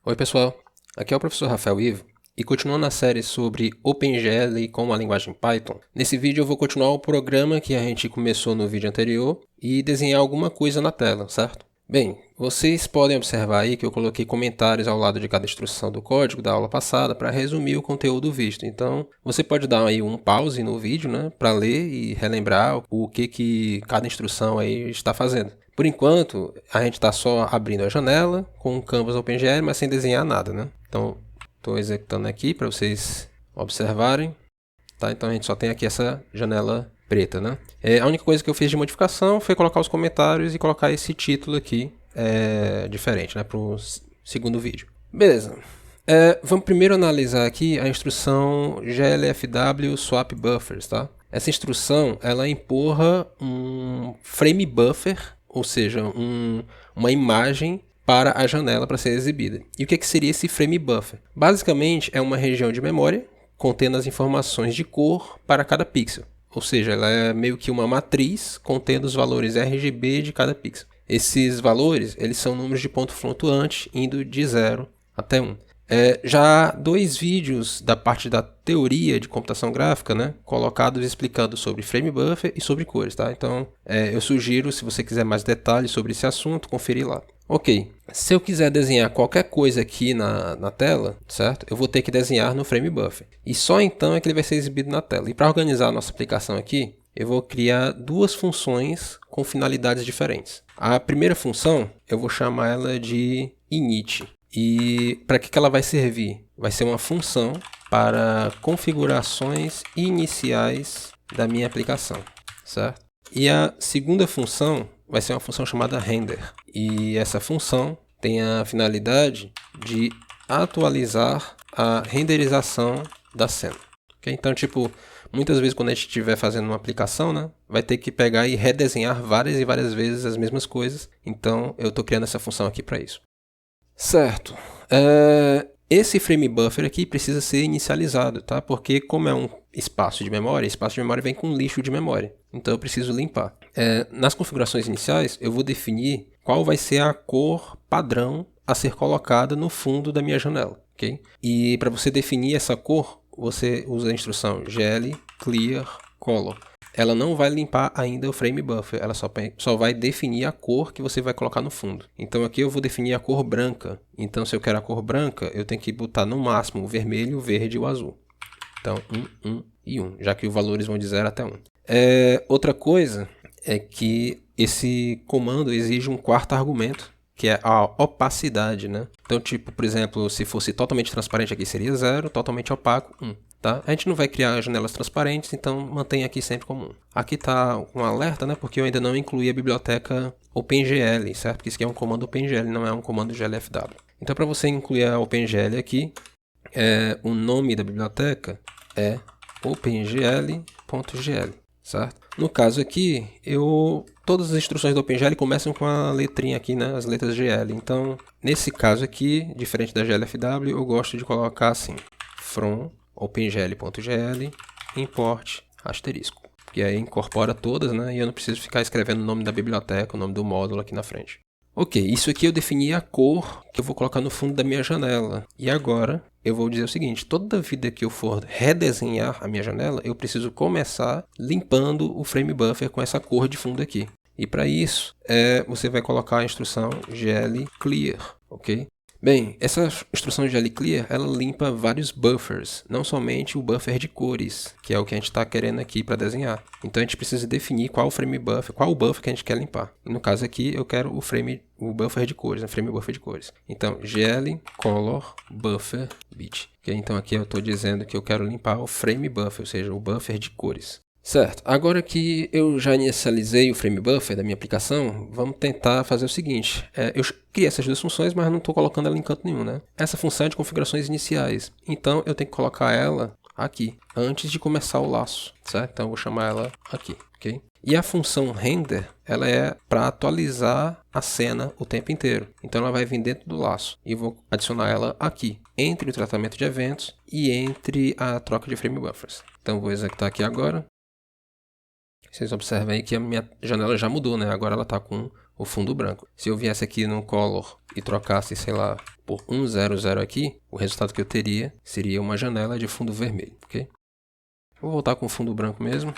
Oi pessoal, aqui é o professor Rafael Ivo e continuando a série sobre OpenGL com a linguagem Python, nesse vídeo eu vou continuar o programa que a gente começou no vídeo anterior e desenhar alguma coisa na tela, certo? Bem, vocês podem observar aí que eu coloquei comentários ao lado de cada instrução do código da aula passada para resumir o conteúdo visto. Então, você pode dar aí um pause no vídeo, né, para ler e relembrar o que cada instrução aí está fazendo. Por enquanto, a gente está só abrindo a janela com o Canvas OpenGL, mas sem desenhar nada, né? Então, estou executando aqui para vocês observarem. Tá? Então, a gente só tem aqui essa janela preta, né? A única coisa que eu fiz de modificação foi colocar os comentários e colocar esse título aqui diferente, né? Para o segundo vídeo. Beleza. Vamos primeiro analisar aqui a instrução glfw swap buffers, tá? Essa instrução, ela empurra um frame buffer, ou seja, uma imagem para a janela para ser exibida. E o que seria esse frame buffer? Basicamente, é uma região de memória contendo as informações de cor para cada pixel. Ou seja, ela é meio que uma matriz contendo os valores RGB de cada pixel. Esses valores, eles são números de ponto flutuante indo de 0 até 1. Já há 2 vídeos da parte da teoria de computação gráfica, né, colocados explicando sobre frame buffer e sobre cores, tá? Então, eu sugiro, se você quiser mais detalhes sobre esse assunto, conferir lá. Ok, se eu quiser desenhar qualquer coisa aqui na tela, certo? Eu vou ter que desenhar no frame buffer. E só então é que ele vai ser exibido na tela. E para organizar a nossa aplicação aqui, eu vou criar 2 funções com finalidades diferentes. A primeira função, eu vou chamar ela de init. E para que ela vai servir? Vai ser uma função para configurações iniciais da minha aplicação, certo? E a segunda função vai ser uma função chamada render. E essa função tem a finalidade de atualizar a renderização da cena. Okay? Então, muitas vezes quando a gente estiver fazendo uma aplicação, né, vai ter que pegar e redesenhar várias e várias vezes as mesmas coisas. Então, eu estou criando essa função aqui para isso. Certo. Esse frame buffer aqui precisa ser inicializado, tá? Porque como é um espaço de memória vem com lixo de memória. Então eu preciso limpar. Nas configurações iniciais, eu vou definir qual vai ser a cor padrão a ser colocada no fundo da minha janela. Okay? E para você definir essa cor, você usa a instrução gl clear color. Ela não vai limpar ainda o frame buffer, ela só vai definir a cor que você vai colocar no fundo. Então aqui eu vou definir a cor branca. Então se eu quero a cor branca, eu tenho que botar no máximo o vermelho, o verde e o azul. Então 1, 1 e 1, já que os valores vão de 0 até 1. Outra coisa é que esse comando exige um quarto argumento, que é a opacidade, né? Então por exemplo, se fosse totalmente transparente aqui seria 0, totalmente opaco 1. Tá? A gente não vai criar janelas transparentes, então mantém aqui sempre como 1. Aqui está um alerta, né, porque eu ainda não incluí a biblioteca OpenGL, certo? Porque isso aqui é um comando OpenGL, não é um comando glfw. Então, para você incluir a OpenGL aqui, o nome da biblioteca é opengl.gl, certo? No caso aqui, todas as instruções do OpenGL começam com a letrinha aqui, né, as letras GL. Então, nesse caso aqui, diferente da glfw, eu gosto de colocar assim, from opengl.gl import asterisco, que aí incorpora todas, né? E eu não preciso ficar escrevendo o nome da biblioteca, o nome do módulo aqui na frente. Ok, isso aqui eu defini a cor que eu vou colocar no fundo da minha janela. E agora eu vou dizer o seguinte, toda vida que eu for redesenhar a minha janela, eu preciso começar limpando o frame buffer com essa cor de fundo aqui. E para isso, você vai colocar a instrução gl clear, ok? Bem, essa instrução de glclear, ela limpa vários buffers, não somente o buffer de cores, que é o que a gente está querendo aqui para desenhar. Então a gente precisa definir qual o buffer que a gente quer limpar. E no caso aqui, eu quero o buffer de cores, frame buffer de cores. Então, gl color buffer bit. Okay? Então aqui eu estou dizendo que eu quero limpar o frame buffer, ou seja, o buffer de cores. Certo, agora que eu já inicializei o frame buffer da minha aplicação, vamos tentar fazer o seguinte. Eu criei essas 2 funções, mas não estou colocando ela em canto nenhum, né? Essa função é de configurações iniciais, então eu tenho que colocar ela aqui, antes de começar o laço, certo? Então eu vou chamar ela aqui, ok? E a função render, ela é para atualizar a cena o tempo inteiro. Então ela vai vir dentro do laço e vou adicionar ela aqui, entre o tratamento de eventos e entre a troca de frame buffers. Então vou executar aqui agora. Vocês observam aí que a minha janela já mudou, né? Agora ela está com o fundo branco. Se eu viesse aqui no Color e trocasse, sei lá, por 100 aqui, o resultado que eu teria seria uma janela de fundo vermelho, ok? Vou voltar com o fundo branco mesmo.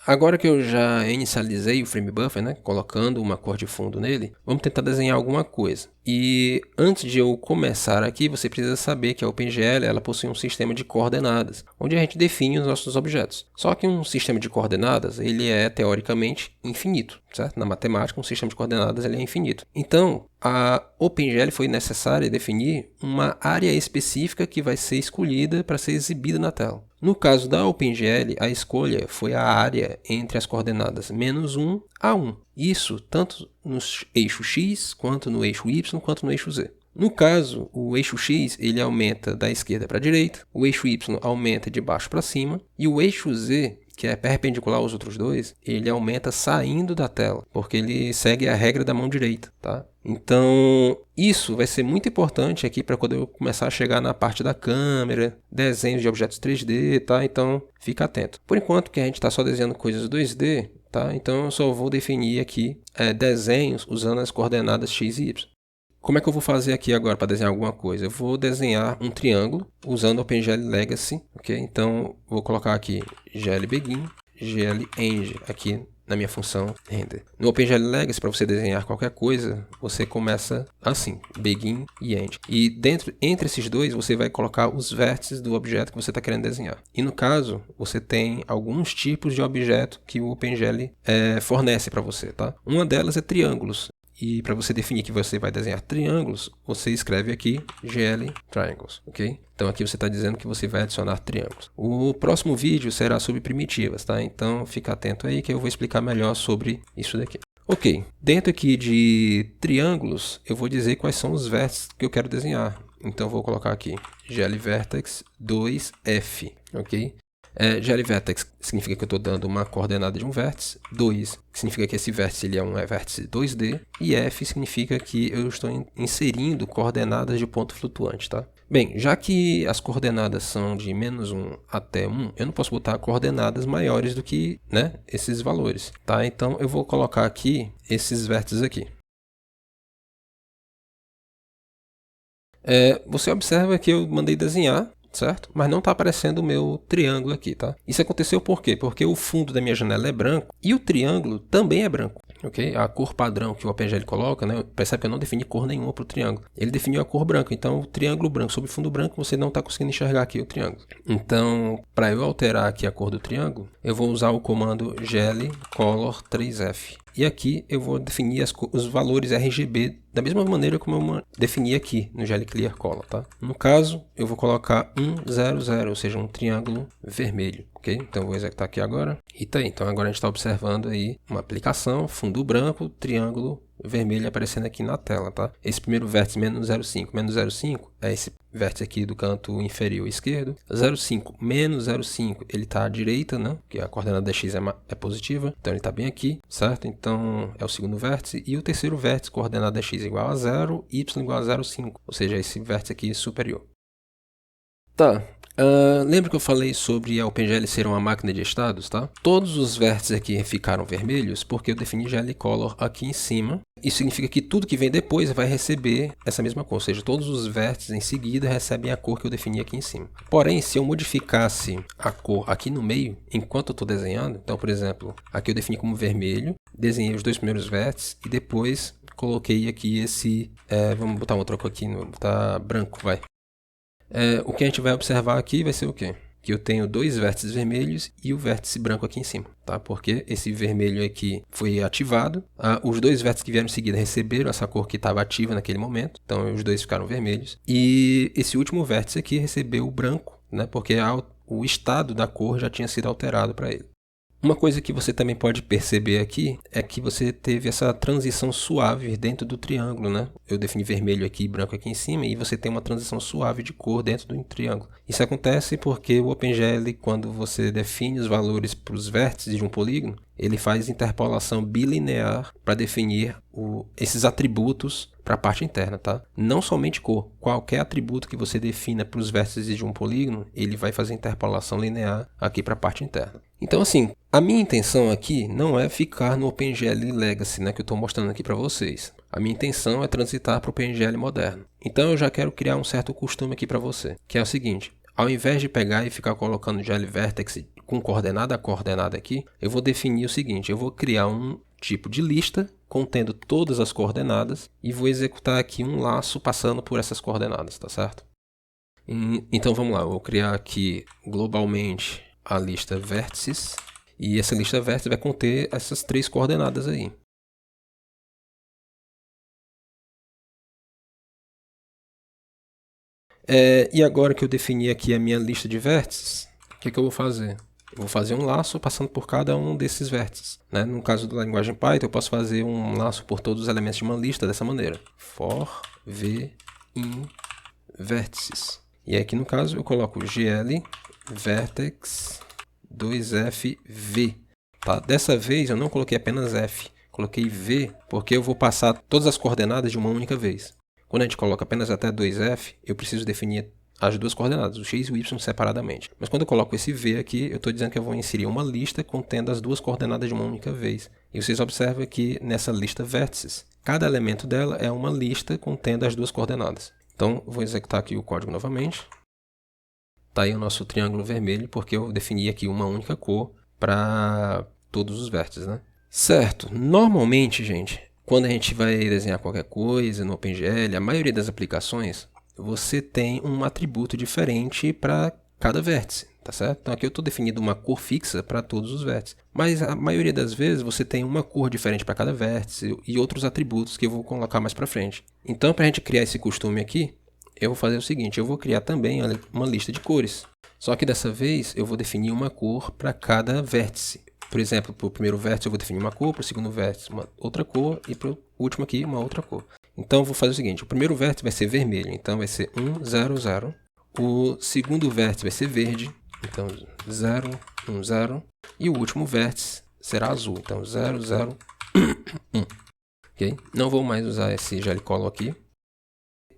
Agora que eu já inicializei o frame buffer, né, colocando uma cor de fundo nele, vamos tentar desenhar alguma coisa. E antes de eu começar aqui, você precisa saber que a OpenGL ela possui um sistema de coordenadas, onde a gente define os nossos objetos. Só que um sistema de coordenadas ele é teoricamente infinito, certo? Na matemática, um sistema de coordenadas ele é infinito. Então, a OpenGL foi necessária definir uma área específica que vai ser escolhida para ser exibida na tela. No caso da OpenGL, a escolha foi a área entre as coordenadas -1 a 1. Isso tanto no eixo x, quanto no eixo y, quanto no eixo z. No caso, o eixo x ele aumenta da esquerda para a direita, o eixo y aumenta de baixo para cima, e o eixo z, que é perpendicular aos outros dois, ele aumenta saindo da tela, porque ele segue a regra da mão direita, tá? Então, isso vai ser muito importante aqui para quando eu começar a chegar na parte da câmera, desenhos de objetos 3D, tá? Então, fica atento. Por enquanto que a gente está só desenhando coisas 2D, tá? Então, eu só vou definir aqui desenhos usando as coordenadas x e y. Como é que eu vou fazer aqui agora para desenhar alguma coisa? Eu vou desenhar um triângulo usando o OpenGL Legacy, ok? Então, vou colocar aqui glBegin, glEng aqui na minha função render. No OpenGL Legacy, para você desenhar qualquer coisa, você começa assim, begin e end. E entre esses dois, você vai colocar os vértices do objeto que você está querendo desenhar. E no caso, você tem alguns tipos de objeto que o OpenGL fornece para você, tá? Uma delas é triângulos. E para você definir que você vai desenhar triângulos, você escreve aqui GL Triangles, ok? Então aqui você está dizendo que você vai adicionar triângulos. O próximo vídeo será sobre primitivas, tá? Então fica atento aí que eu vou explicar melhor sobre isso daqui. Ok, dentro aqui de triângulos, eu vou dizer quais são os vértices que eu quero desenhar. Então eu vou colocar aqui glVertex 2F, ok? glVertex significa que eu estou dando uma coordenada de um vértice, 2 significa que esse vértice ele é um vértice 2D, e F significa que eu estou inserindo coordenadas de ponto flutuante, tá? Bem, já que as coordenadas são de -1 até 1, eu não posso botar coordenadas maiores do que, né, esses valores, tá? Então eu vou colocar aqui esses vértices aqui. Você observa que eu mandei desenhar, certo? Mas não está aparecendo o meu triângulo aqui, tá? Isso aconteceu por quê? Porque o fundo da minha janela é branco e o triângulo também é branco, ok? A cor padrão que o OpenGL coloca, né? Percebe que eu não defini cor nenhuma para o triângulo. Ele definiu a cor branca, então o triângulo branco sobre fundo branco, você não está conseguindo enxergar aqui o triângulo. Então, para eu alterar aqui a cor do triângulo, eu vou usar o comando glcolor3f. E aqui eu vou definir os valores RGB da mesma maneira como eu defini aqui no GL Color, tá? No caso, eu vou colocar 100, ou seja, um triângulo vermelho, ok? Então eu vou executar aqui agora. E tá aí, então agora a gente está observando aí uma aplicação, fundo branco, triângulo vermelho aparecendo aqui na tela, tá? Esse primeiro vértice -0,5, -0,5 é esse vértice aqui do canto inferior esquerdo. 0,5, -0,5, ele está à direita, né? Porque a coordenada x é positiva, então ele está bem aqui, certo? Então é o segundo vértice. E o terceiro vértice, coordenada x igual a 0, y igual a 0,5, ou seja, esse vértice aqui superior. Tá. Lembra que eu falei sobre a OpenGL ser uma máquina de estados, tá? Todos os vértices aqui ficaram vermelhos porque eu defini glColor aqui em cima. Isso significa que tudo que vem depois vai receber essa mesma cor, ou seja, todos os vértices em seguida recebem a cor que eu defini aqui em cima. Porém, se eu modificasse a cor aqui no meio, enquanto eu estou desenhando, então, por exemplo, aqui eu defini como vermelho, desenhei os dois primeiros vértices e depois coloquei aqui esse, vamos botar uma outra cor aqui, vou botar branco, vai. O que a gente vai observar aqui vai ser o quê? Que eu tenho dois vértices vermelhos e o vértice branco aqui em cima, tá? Porque esse vermelho aqui foi ativado, os dois vértices que vieram em seguida receberam essa cor que estava ativa naquele momento, então os dois ficaram vermelhos. E esse último vértice aqui recebeu o branco, né? Porque o estado da cor já tinha sido alterado para ele. Uma coisa que você também pode perceber aqui é que você teve essa transição suave dentro do triângulo, né? Eu defini vermelho aqui e branco aqui em cima e você tem uma transição suave de cor dentro do triângulo. Isso acontece porque o OpenGL, quando você define os valores para os vértices de um polígono, ele faz interpolação bilinear para definir esses atributos para a parte interna, tá? Não somente cor, qualquer atributo que você defina para os vértices de um polígono, ele vai fazer interpolação linear aqui para a parte interna. Então assim, a minha intenção aqui não é ficar no OpenGL Legacy, né, que eu estou mostrando aqui para vocês. A minha intenção é transitar para o OpenGL moderno. Então eu já quero criar um certo costume aqui para você, que é o seguinte: ao invés de pegar e ficar colocando GL Vertex com coordenada a coordenada aqui, eu vou definir o seguinte: eu vou criar um tipo de lista contendo todas as coordenadas e vou executar aqui um laço passando por essas coordenadas, tá certo? Então vamos lá, eu vou criar aqui globalmente a lista vértices e essa lista vértices vai conter essas 3 coordenadas aí. E agora que eu defini aqui a minha lista de vértices, o que eu vou fazer? Eu vou fazer um laço passando por cada um desses vértices, né? No caso da linguagem Python, eu posso fazer um laço por todos os elementos de uma lista dessa maneira. For v in vértices. E aqui no caso eu coloco gl vertex 2fv. Tá? Dessa vez eu não coloquei apenas f, coloquei v porque eu vou passar todas as coordenadas de uma única vez. Quando a gente coloca apenas até 2f, eu preciso definir as duas coordenadas, o x e o y separadamente. Mas quando eu coloco esse v aqui, eu estou dizendo que eu vou inserir uma lista contendo as duas coordenadas de uma única vez. E vocês observam que nessa lista vértices, cada elemento dela é uma lista contendo as duas coordenadas. Então, vou executar aqui o código novamente. Está aí o nosso triângulo vermelho, porque eu defini aqui uma única cor para todos os vértices, né? Certo. Normalmente, gente, quando a gente vai desenhar qualquer coisa no OpenGL, a maioria das aplicações, você tem um atributo diferente para cada vértice, tá certo? Então aqui eu estou definindo uma cor fixa para todos os vértices, mas a maioria das vezes você tem uma cor diferente para cada vértice e outros atributos que eu vou colocar mais para frente. Então, para a gente criar esse costume aqui, eu vou fazer o seguinte: eu vou criar também uma lista de cores, só que dessa vez eu vou definir uma cor para cada vértice. Por exemplo, para o primeiro vértice eu vou definir uma cor, para o segundo vértice uma outra cor e para o último aqui uma outra cor. Então eu vou fazer o seguinte: o primeiro vértice vai ser vermelho, então vai ser 1, 0, 0. O segundo vértice vai ser verde, então 0, 1, 0. E o último vértice será azul, então 0, 0, 1. Okay? Não vou mais usar esse glycolor aqui.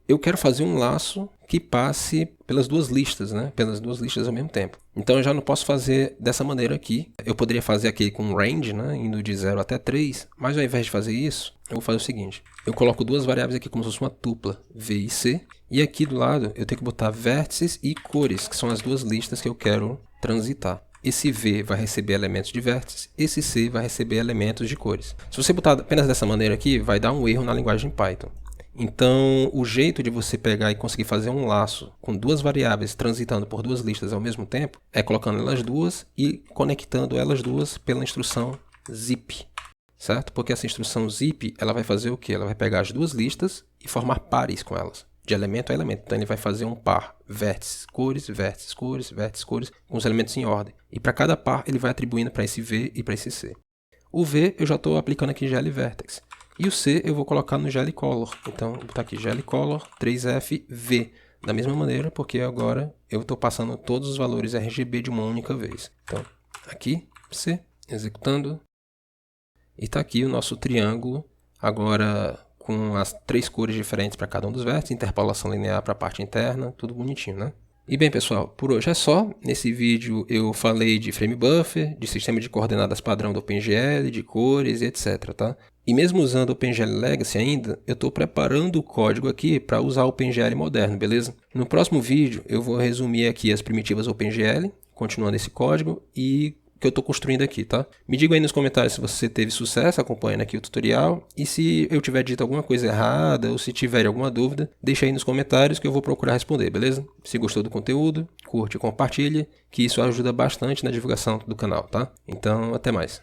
Eu quero fazer um laço que passe pelas duas listas, né? Pelas duas listas ao mesmo tempo. Então eu já não posso fazer dessa maneira aqui. Eu poderia fazer aqui com range, né? Indo de 0 até 3, mas ao invés de fazer isso, eu vou fazer o seguinte: eu coloco duas variáveis aqui como se fosse uma tupla, v e c, e aqui do lado eu tenho que botar vértices e cores, que são as duas listas que eu quero transitar. Esse v vai receber elementos de vértices, esse c vai receber elementos de cores. Se você botar apenas dessa maneira aqui, vai dar um erro na linguagem Python. Então, o jeito de você pegar e conseguir fazer um laço com duas variáveis transitando por duas listas ao mesmo tempo é colocando elas duas e conectando elas duas pela instrução zip, certo? Porque essa instrução zip, ela vai fazer o quê? Ela vai pegar as duas listas e formar pares com elas, de elemento a elemento. Então, ele vai fazer um par vértices, cores, vértices, cores, vértices, cores, com os elementos em ordem. E para cada par, ele vai atribuindo para esse v e para esse c. O v eu já estou aplicando aqui GL Vertex. E o C eu vou colocar no glycolor. Então, vou botar aqui glycolor 3fv. Da mesma maneira, porque agora eu estou passando todos os valores RGB de uma única vez. Então, aqui, C, executando. E está aqui o nosso triângulo, agora com as 3 cores diferentes para cada um dos vértices, interpolação linear para a parte interna, tudo bonitinho, né? E bem, pessoal, por hoje é só. Nesse vídeo eu falei de frame buffer, de sistema de coordenadas padrão do OpenGL, de cores e etc, tá? E mesmo usando o OpenGL Legacy ainda, eu estou preparando o código aqui para usar o OpenGL moderno, beleza? No próximo vídeo eu vou resumir aqui as primitivas OpenGL, continuando esse código, e que eu estou construindo aqui, tá? Me diga aí nos comentários se você teve sucesso acompanhando aqui o tutorial, e se eu tiver dito alguma coisa errada ou se tiver alguma dúvida, deixa aí nos comentários que eu vou procurar responder, beleza? Se gostou do conteúdo, curte e compartilha, que isso ajuda bastante na divulgação do canal, tá? Então, até mais.